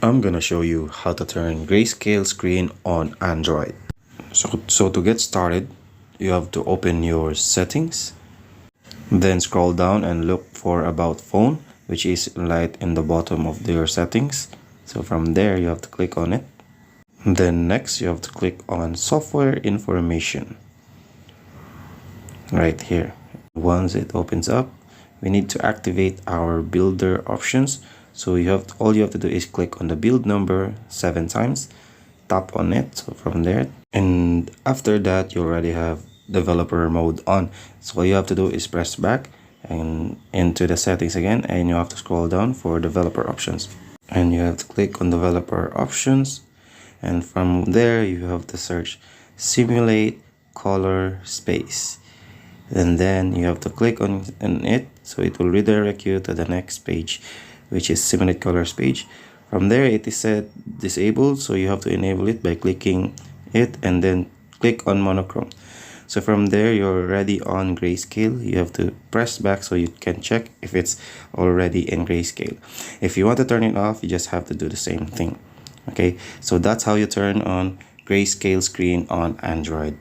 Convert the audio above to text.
I'm gonna show you how to turn grayscale screen on Android. So to get started, you have to open your settings, then scroll down and look for about phone, which is right in the bottom of your settings. So from there, you have to click on it. Then next, you have to click on software information right here. Once it opens up, we need to activate our builder options. So all you have to do is click on the build number 7 times, tap on it. So from there, and after that, you already have developer mode on. So all you have to do is press back and into the settings again, and you have to scroll down for developer options, and you have to click on developer options, and from there you have to search simulate color space, and then you have to click on it, so it will redirect you to the next page, which is simulate colors page. From there, it is set disabled, so you have to enable it by clicking it and then click on monochrome. So from there, you're already on grayscale. You have to press back so you can check if it's already in grayscale. If you want to turn it off, you just have to do the same thing. Okay, so that's how you turn on grayscale screen on Android.